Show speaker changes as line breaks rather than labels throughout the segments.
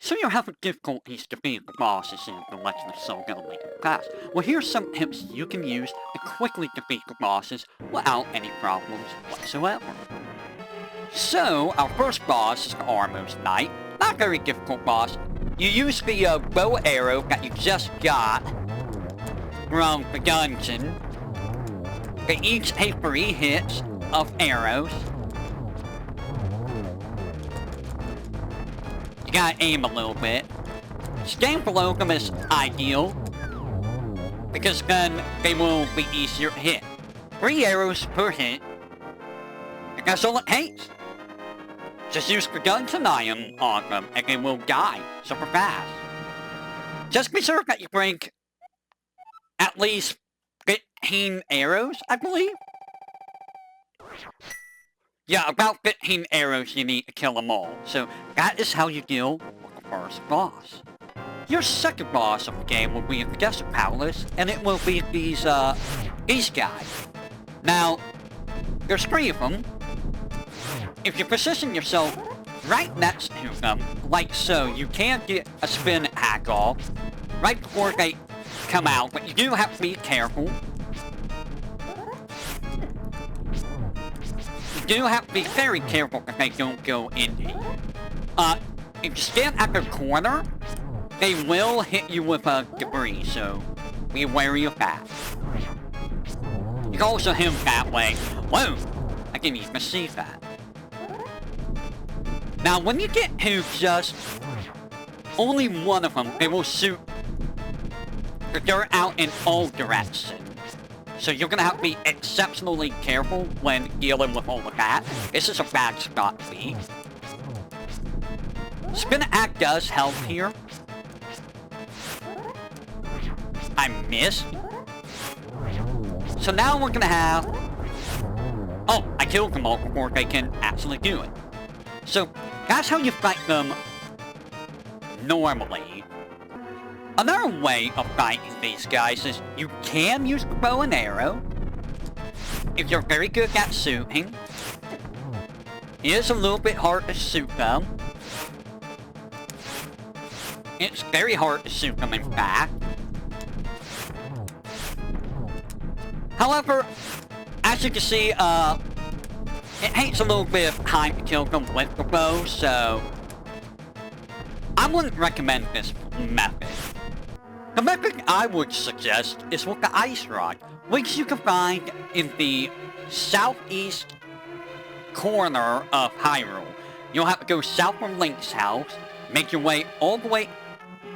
So you're having difficulties defeating the bosses in the Legend of Zelda Link to the Past. Well, here's some tips you can use to quickly defeat the bosses without any problems whatsoever. So, our first boss is the Armor's Knight. Not a very difficult boss. You use the bow arrow that you just got from the dungeon. They each take 3 hits of arrows. You gotta aim a little bit. Staying below them is ideal, because then they will be easier to hit. 3 arrows per hit. And that's all it takes. Just use the gun to deny them on them, and they will die super fast. Just be sure that you break at least 15 arrows, I believe. Yeah, about 15 arrows you need to kill them all. So that is how you deal with the first boss. Your second boss of the game will be in the Desert Palace, and it will be these guys. Now, there's 3 of them. If you position yourself right next to them, like so, you can get a spin attack off right before they come out, but you do have to be careful. You do have to be very careful that they don't go into you. If you stand at their corner, they will hit you with debris, so be wary of that. You can also hit them that way. Whoa! I didn't even see that. Now, when you get to just only one of them, they will shoot the dirt out in all directions. So you're gonna have to be exceptionally careful when dealing with all of that. This is a bad spot to be. Spin attack does help here. I missed. So now we're gonna have... Oh, I killed them all before they can actually do it. So, that's how you fight them normally. Another way of fighting these guys is you can use the bow and arrow. If you're very good at shooting. It is a little bit hard to shoot them. It's very hard to shoot them, in fact. However, as you can see, it takes a little bit of time to kill them with the bow, so I wouldn't recommend this method. The method I would suggest is with the ice rod, which you can find in the southeast corner of Hyrule. You'll have to go south from Link's house, make your way all the way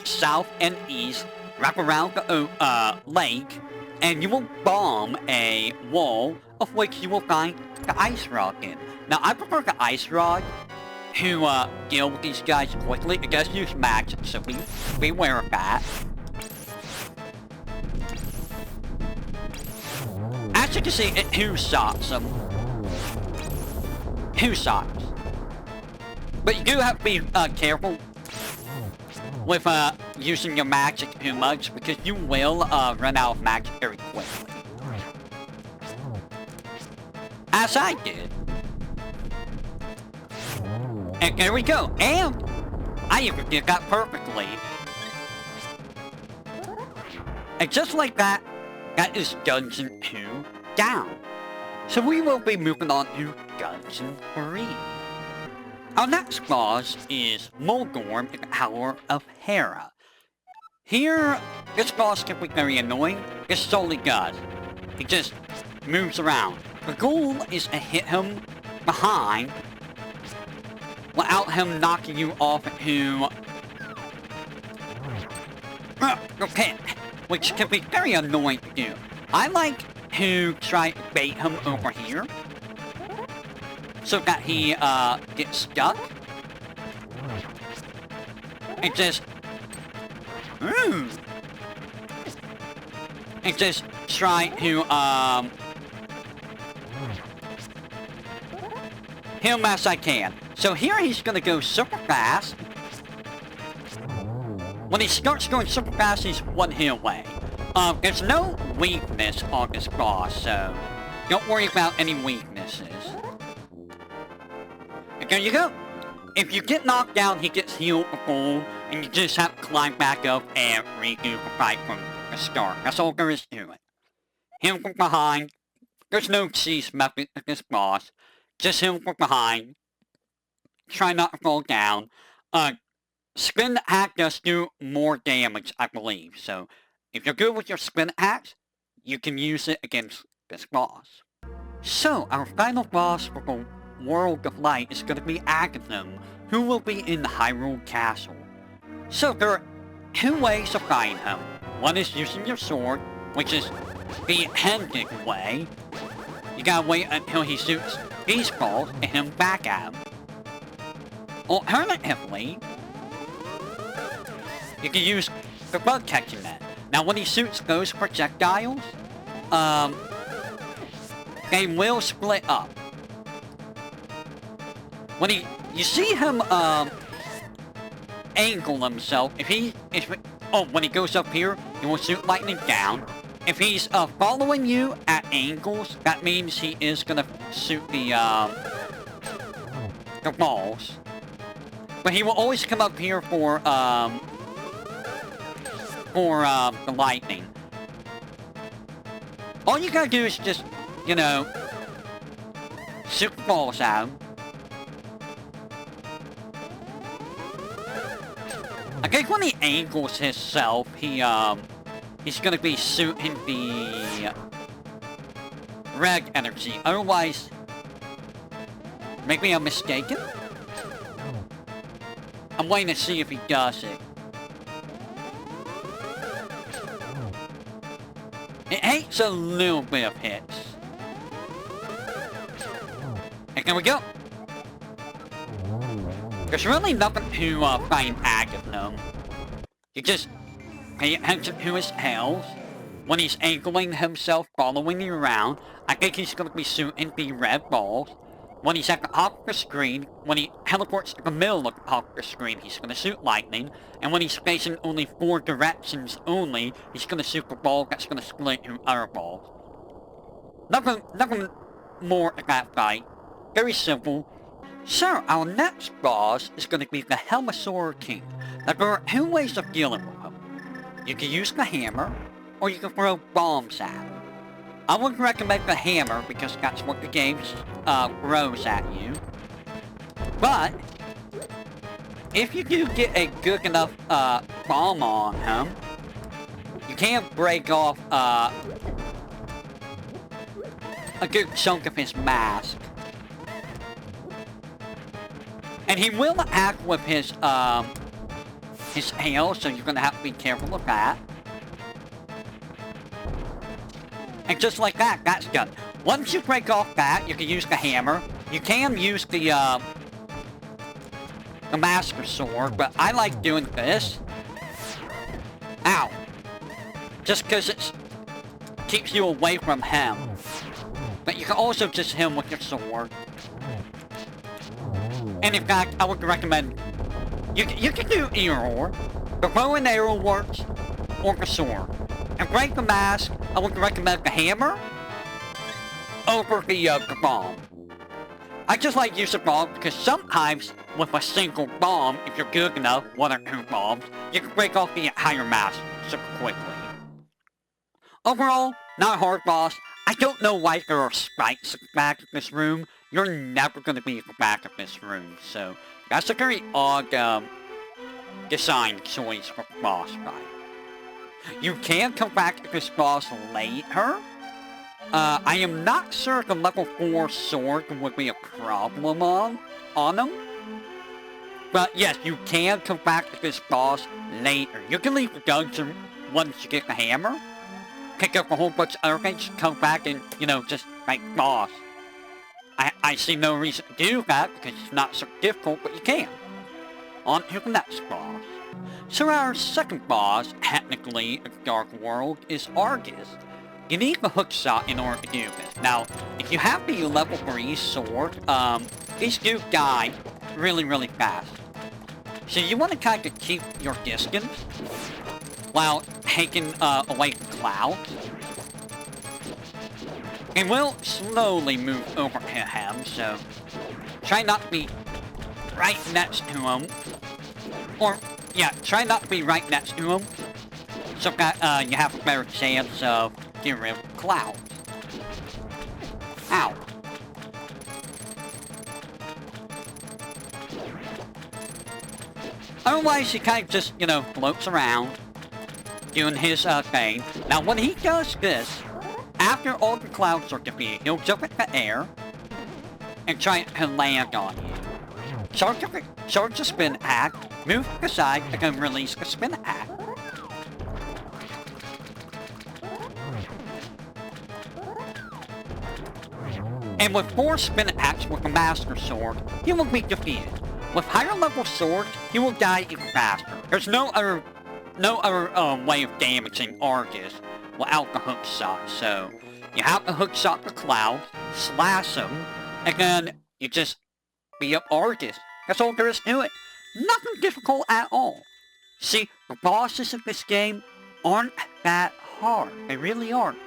south and east, wrap around the lake, and you will bomb a wall of which you will find the ice rod in. Now, I prefer the ice rod to deal with these guys quickly. It does use magic, so be aware of that. As you can see, it two-shots them. 2 shots. But you do have to be careful with using your magic too much, because you will run out of magic very quickly. As I did. And there we go. And I even did that perfectly. And just like that, that is Dungeon 2 down. So we will be moving on to Dungeon 3. Our next boss is Moldorm in the Tower of Hera. Here, this boss can be very annoying. This is all he does. He just moves around. The goal is to hit him behind without him knocking you off to the pit, which can be very annoying to do. I like to try to bait him over here so that he gets stuck. And just try to hit him as I can. So here he's gonna go super fast. When he starts going super fast, he's 1 hit away. There's no weakness on this boss, so don't worry about any weaknesses. And there you go. If you get knocked down, he gets heal the gold, and you just have to climb back up and redo the fight from the start. That's all there is to it. Heal from behind. There's no cheese method with this boss. Just heal from behind. Try not to fall down. Spin attack does do more damage, I believe. So, if you're good with your spin axe, you can use it against this boss. So, our final boss for the World of Light is going to be Agathon, who will be in the Hyrule Castle. So, there are two ways of fighting him. One is using your sword, which is the handed way. You gotta wait until he shoots these balls and hit him back at him. Alternatively, you can use the bug catching net. Now when he shoots those projectiles, they will split up. When you see him angle himself, when he goes up here, he will shoot lightning down. If he's following you at angles, that means he is gonna shoot the balls. But he will always come up here for the lightning. All you gotta do is just, shoot the balls at him. I guess when he angles himself, he's gonna be shooting the red energy. Otherwise, maybe I'm mistaken? I'm waiting to see if he does it. It hates a little bit of hits. And there we go. There's really nothing to find Agathon. You just pay attention to his tails. When he's angling himself, following you around, I think he's going to be shooting the red balls. When he's at the top of the screen, when he teleports to the middle of the top of the screen, he's going to shoot lightning. And when he's facing only 4 directions only, he's going to shoot the ball that's going to split into other balls. Nothing more to that fight. Very simple. So, our next boss is going to be the Helmasaur King. Now, there are 2 ways of dealing with him. You can use the hammer, or you can throw bombs at him. I would recommend the hammer, because that's what the game throws at you. But, if you do get a good enough bomb on him, you can break off a good chunk of his mask. And he will act with his tail, so you're gonna have to be careful with that. And just like that, that's done. Once you break off that, you can use the hammer. You can use the Master Sword, but I like doing this. Ow. Just because it keeps you away from him. But you can also just hit him with your sword. And in fact, I would recommend... You can do either or. The bow and arrow works, or the sword. And break the mask, I would recommend the hammer over the bomb. I just like using bomb because sometimes with a single bomb, if you're good enough, 1 or 2 bombs, you can break off the entire mask super quickly. Overall, not a hard boss. I don't know why there are spikes at the back of this room. You're never going to be at the back of this room, so that's a very odd design choice for the boss fight. You can come back to this boss later. I am not sure if the level 4 sword would be a problem on him. But yes, you can come back to this boss later. You can leave the dungeon once you get the hammer. Pick up a whole bunch of other things, come back and, just like boss. I see no reason to do that because it's not so difficult, but you can. On to the next boss. So our second boss, technically, in Dark World, is Argus. You need the hook shot in order to do this. Now, if you have the level 3 sword, these do die really, really fast. So you want to kind of keep your distance while taking away the clouds. And will slowly move over to him, so try not to be right next to him. Or, yeah, try not to be right next to him. So that you have a better chance of getting rid of clouds. Ow. Otherwise, he kind of just, you know, floats around, doing his thing. Now, when he does this, after all the clouds are defeated, he'll jump in the air and try to land on you. Charge the spin attack, move to the side, and then release the spin attack. And with 4 spin attacks with the Master Sword, he will be defeated. With higher level swords, he will die even faster. There's no other way of damaging Argus without the hook shot. So you have to hook shot the cloud, slash him, and then you just beat up Argus. That's all there is to it. Nothing difficult at all. See, the bosses of this game aren't that hard. They really aren't.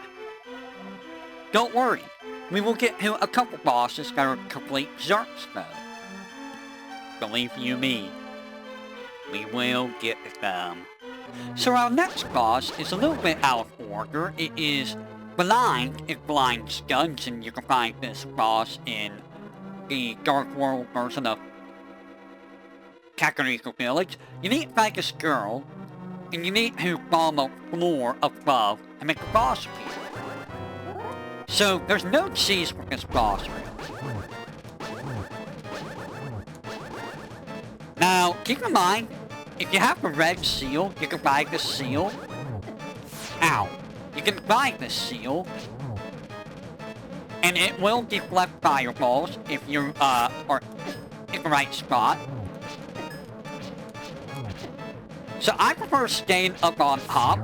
Don't worry. We will get to a couple bosses that are complete jerks, though. Believe you me, we will get them. So our next boss is a little bit out of order. It is Blind in Blind's Dungeon. You can find this boss in the Dark World version of Kakariko Village. You need to find this girl, and you need to bomb the floor above to make the boss appear. So, there's no cheese with this boss room. Now, keep in mind, if you have a red seal, you can buy this seal. Ow. You can buy this seal. And it will deflect fireballs if you, are in the right spot. So I prefer staying up on top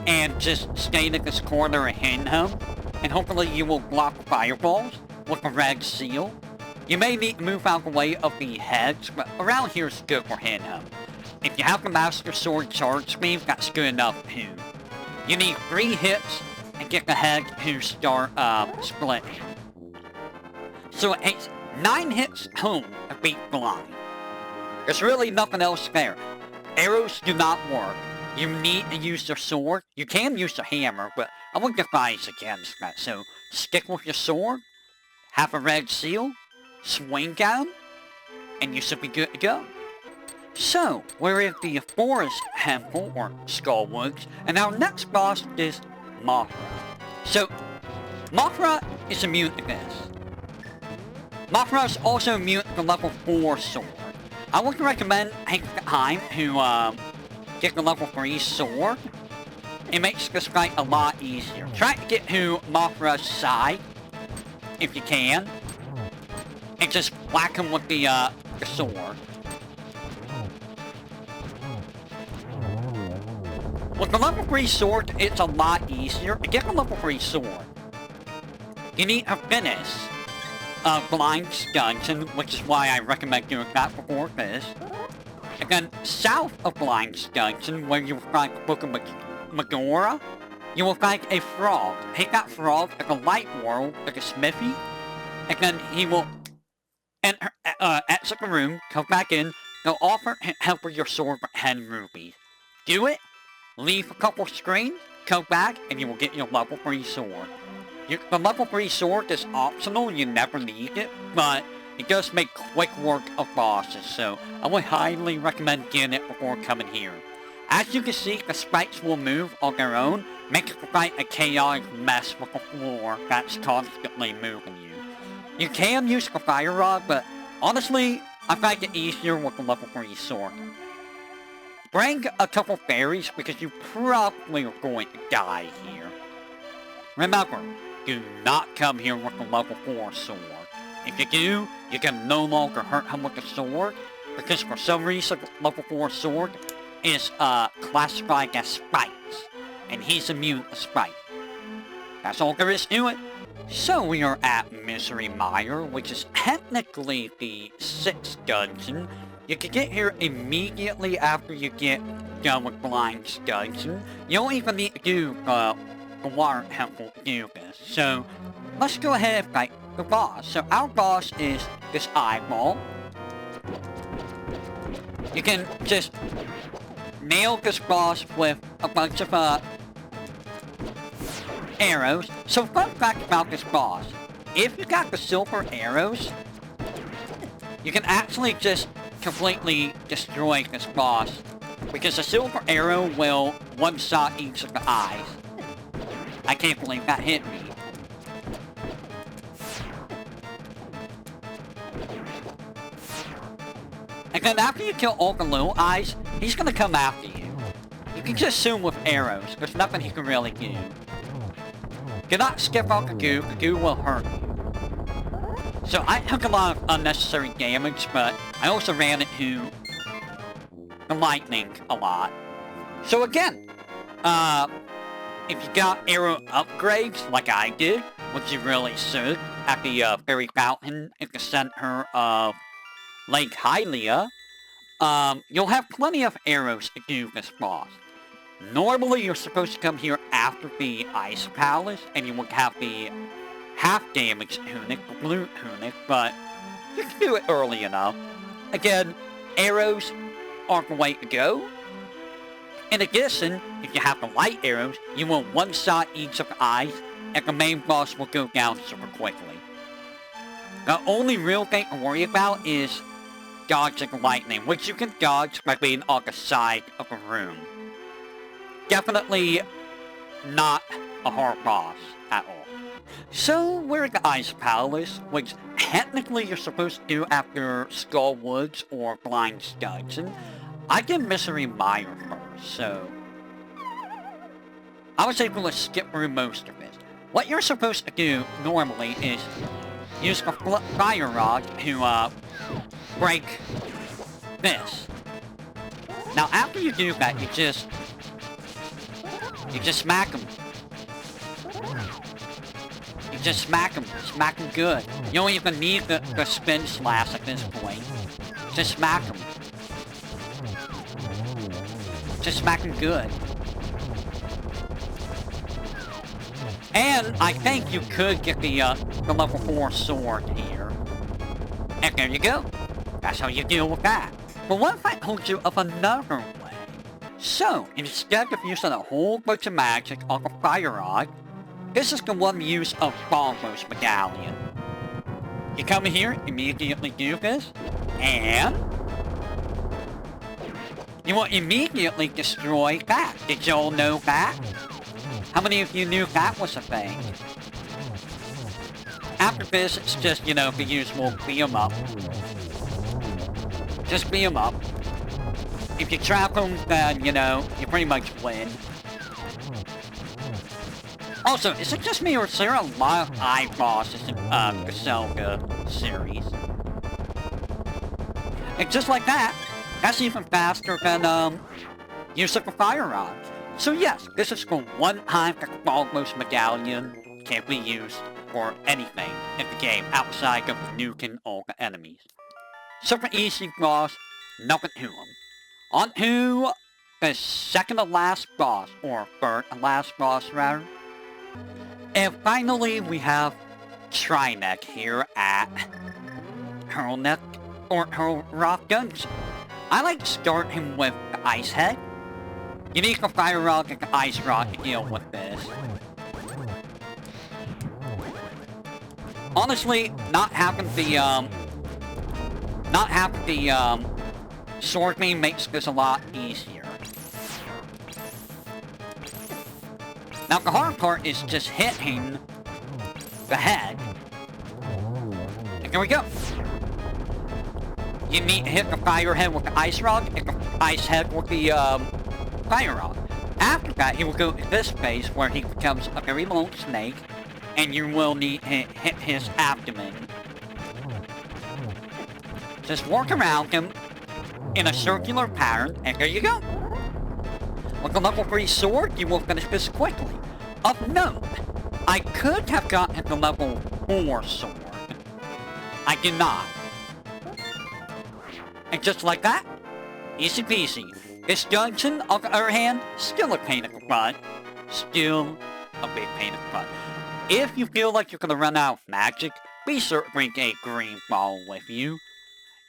and just staying in this corner and hitting him. And hopefully you will block fireballs with a red seal. You may need to move out of the way of the heads, but around here is good for hitting him. If you have the Master Sword charge speed, that's good enough too. You need 3 hits and get the head to start splitting. So it takes 9 hits home to beat Blind. There's really nothing else there. Arrows do not work. You need to use your sword. You can use your hammer, but I would advise against that. So stick with your sword, have a red seal, swing down, and you should be good to go. So, we're in the Forest Temple, or Skullwoods, and our next boss is Mothra. So, Mothra is immune to this. Mothra is also immune to the level 4 sword. I would recommend taking the time to get the level 3 sword. It makes this fight a lot easier. Try to get to Mothra's side, if you can, and just whack him with the sword. With the level 3 sword, it's a lot easier. To get the level 3 sword, you need to finish Blind's Dungeon, which is why I recommend doing that before this. And then south of Blind's Dungeon, where you will find the Book of Megara, you will find a frog. Take that frog at the light world, like a smithy, and then he will enter, exit the room, come back in, they'll offer help with your sword for 10 rupees. Do it, leave a couple screens, come back, and you will get your level 3 sword. The level 3 sword is optional, you never need it, but it does make quick work of bosses, so I would highly recommend getting it before coming here. As you can see, the spikes will move on their own, making the fight a chaotic mess with the floor that's constantly moving you. You can use the fire rod, but honestly, I find it easier with the level 3 sword. Bring a couple fairies because you probably are going to die here. Remember, do not come here with the level 4 sword. If you do, you can no longer hurt him with the sword, because for some reason, level 4 sword is classified as spikes, and he's immune to spike. That's all there is to it. So we are at Misery Mire, which is technically the 6th dungeon. You can get here immediately after you get done with Blind's Dungeon. You don't even need to do the water temple to do this. So let's go ahead and fight the boss. So our boss is this eyeball. you can just nail this boss with a bunch of arrows. So fun fact about this boss, if you got the silver arrows, you can actually just completely destroy this boss, because the silver arrow will one-shot each of the eyes. I can't believe that hit me. And then after you kill all the little eyes, he's gonna come after you. You can just zoom with arrows. There's nothing he can really do. Do not skip off the goo will hurt you. So I took a lot of unnecessary damage, but I also ran into the lightning a lot. So again, if you got arrow upgrades, like I did, which you really should, at the fairy fountain in the center of Lake Hylia, you'll have plenty of arrows to do this boss. Normally, you're supposed to come here after the Ice Palace, and you will have the half-damage tunic, the blue tunic, but you can do it early enough. Again, arrows are the way to go. In addition, if you have the light arrows, you will one-shot each of the eyes, and the main boss will go down super quickly. The only real thing to worry about is dodging lightning, which you can dodge by being on the side of a room. Definitely not a hard boss at all. So, we're at the Ice Palace, which technically you're supposed to do after Skull Woods or Blind Dungeon. I did Misery Mire first, so I was able to skip through most of it. What you're supposed to do normally is use the fire rod to break this. Now after you do that, you just smack them. You just smack them good. You don't even need the spin slash at this point. Just smack them. Just smack them good. And I think you could get the level 4 sword here. And there you go. That's how you deal with that. But what if I told you of another way? So, instead of using a whole bunch of magic on the fire rod, this is the one use of Balbo's medallion. You come here, immediately do this, and you will immediately destroy that. Did you all know that? How many of you knew that was a thing? After this, it's just, you know, the usual beat 'em up. Just beat 'em up. If you trap them, then, you know, you pretty much win. Also, is it just me, or is there a lot of eye bosses in the Zelda series? And just like that, that's even faster than, use of a fire rod. So yes, this is the one time that Balbo's medallion can be used for anything in the game outside of nuking all the enemies. Super easy boss, nothing to him. On to the second to last boss, or third to last boss rather. And finally we have Trineck here at Hurlneck or Hurl Rock Dungeon. I like to start him with the Ice Head. You need the Fire Rod and the Ice Rod to deal with this. Honestly, not having the sword beam makes this a lot easier. Now the hard part is just hitting the head. And there we go. You need to hit the fire head with the ice rod and the ice head with the fire rod. After that, he will go to this phase where he becomes a very long snake, and you will need to hit his abdomen. Just walk around him in a circular pattern, and there you go. With the level 3 sword, you will finish this quickly. Of note, I could have gotten the level 4 sword. I did not. And just like that, easy peasy. This dungeon, on the other hand, still a pain in the butt. Still a big pain in the butt. If you feel like you're gonna run out of magic, be sure to bring a green ball with you.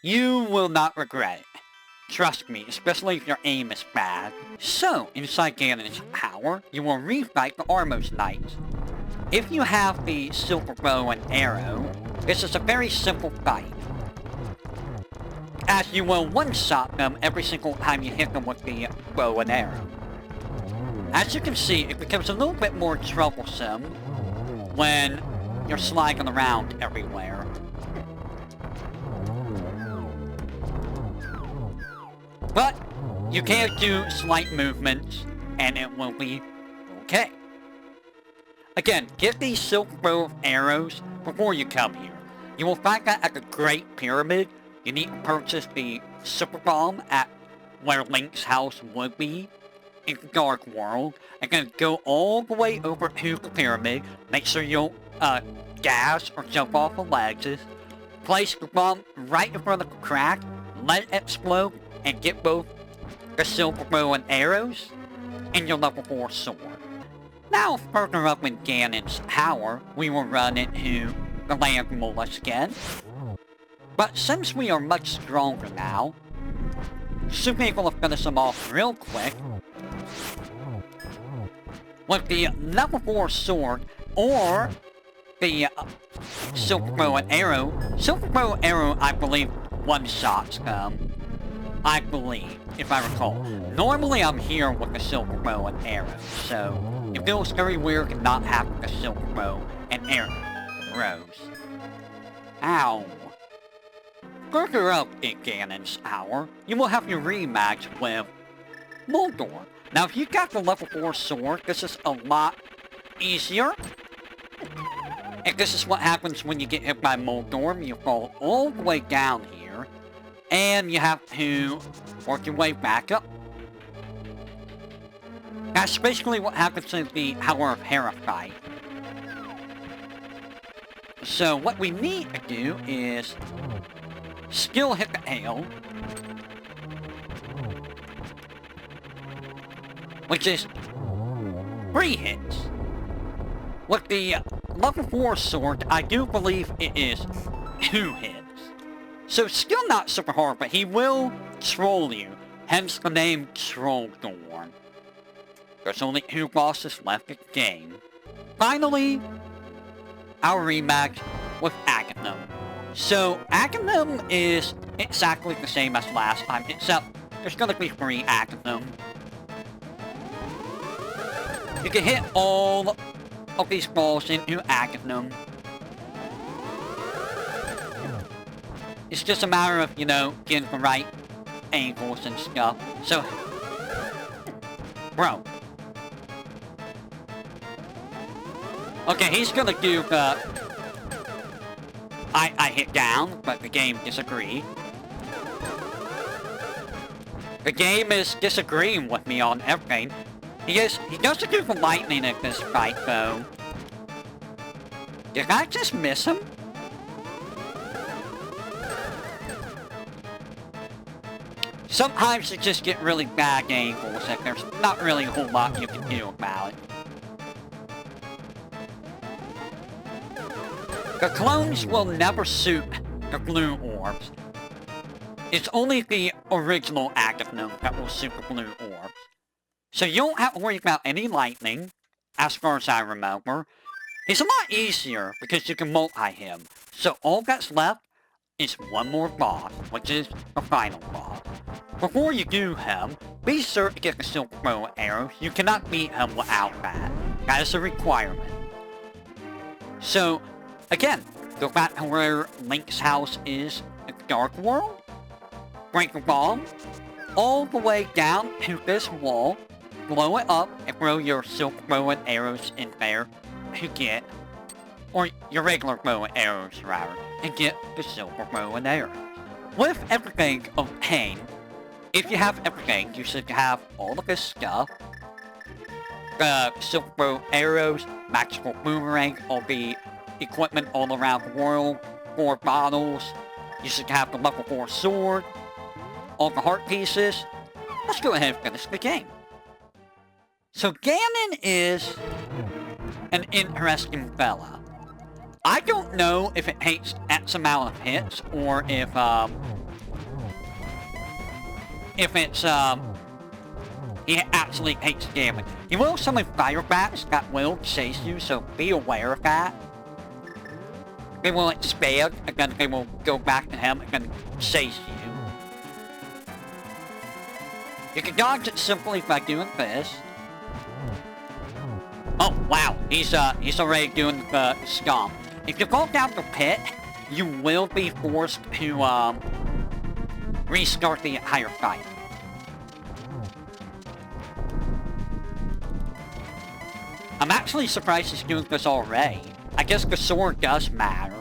You will not regret it. Trust me, especially if your aim is bad. So, inside Ganon's power, you will refight the Armos Knights. If you have the silver bow and arrow, this is a very simple fight, as you will one-shot them every single time you hit them with the bow and arrow. As you can see, it becomes a little bit more troublesome when you're sliding around everywhere. But you can do slight movements, and it will be okay. Again, get these silver bow of arrows before you come here. You will find that at the Great Pyramid, you need to purchase the Super Bomb at where Link's house would be in the Dark World. And then go all the way over to the pyramid. Make sure you don't gas or jump off the ledges. Place the bomb right in front of the crack, let it explode, and get both the silver bow and arrows and your level 4 sword. Now, further up in Ganon's power, we will run into the Land Mollusk again. But since we are much stronger now, should be able to finish them off real quick with the level 4 sword or the silver bow and arrow. Silver bow and arrow, I believe, one-shots them. I believe, if I recall. Normally I'm here with the silver bow and arrow, so it feels very weird to not have the silver bow and arrows. Ow. Further up in Ganon's hour, you will have your rematch with Moldor. Now if you got the level 4 sword, this is a lot easier. And this is what happens when you get hit by Moldor. You fall all the way down here, and you have to work your way back up. That's basically what happens in the Tower of Hera fight. So what we need to do is skill hit the hail, which is 3 hits. With the level 4 sword, I do believe it is 2 hits. So still not super hard, but he will troll you, hence the name Trolldorn. There's only 2 bosses left in the game. Finally, our rematch with Aghanim. So, Aghanim is exactly the same as last time, except there's gonna be 3 Aghanim. You can hit all of these balls into Aghanim. It's just a matter of, you know, getting the right angles and stuff. So, bro. Okay, he's gonna do the... I hit down, but the game disagreed. The game is disagreeing with me on everything. He doesn't do the lightning at this fight, though. Did I just miss him? Sometimes you just get really bad angles, and there's not really a whole lot you can do about it. The clones will never suit the blue orbs. It's only the original Aghanim that will suit the blue orbs. So you don't have to worry about any lightning, as far as I remember. It's a lot easier because you can multi him. So all that's left is one more boss, which is the final boss. Before you do him, be sure to get the silver bow and arrows. You cannot beat him without that. That is a requirement. So, again, go back to where Link's house is in the Dark World. Break the bomb all the way down to this wall. Blow it up and throw your silver bow and arrows in there to get, or your regular bow and arrows rather, and get the silver bow and arrows. With everything obtained, if you have everything, you should have all of this stuff. The silver bow arrows, magical boomerang, all the equipment all around the world, 4 bottles. You should have the level 4 sword, all the heart pieces. Let's go ahead and finish the game. So Ganon is an interesting fella. I don't know if it takes X amount of hits, or if, if it's, he actually hates damage. He will summon fire bats that will chase you, so be aware of that. They will expand, and then they will go back to him and then chase you. You can dodge it simply by doing this. Oh, wow, he's already doing the stomp. If you go down the pit, you will be forced to, restart the entire fight. I'm actually surprised he's doing this already. I guess the sword does matter.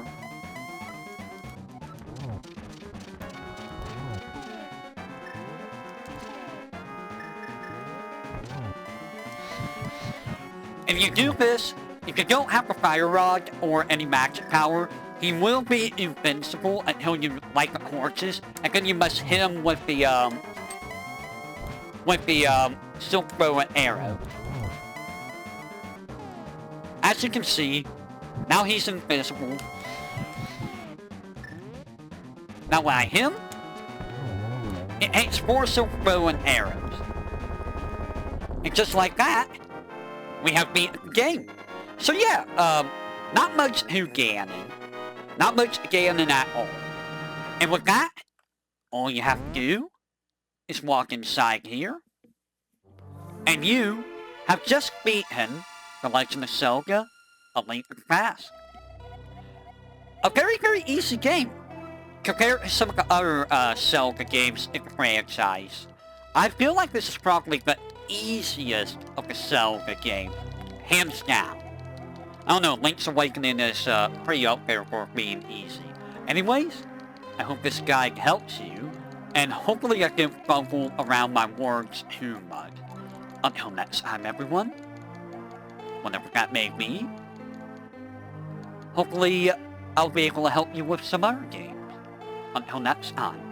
If you do this, if you don't have the fire rod or any magic power, he will be invincible until you light the torches, and then you must hit him with the silk bow and arrow. As you can see, now he's invisible. Now when I hit him, it hits 4 silk bow and arrows. And just like that, we have beaten the game. So yeah, not much to gaining. Not much gaining at all. And with that, all you have to do is walk inside here. And you have just beaten The Legend of Zelda, A Link to the Past. A very, very easy game compared to some of the other Zelda games in the franchise. I feel like this is probably the easiest of the Zelda games, hands down. I don't know, Link's Awakening is pretty up there for being easy. Anyways, I hope this guide helps you, and hopefully I didn't fumble around my words too much. Until next time, everyone, whenever that may be, hopefully I'll be able to help you with some other games. Until next time.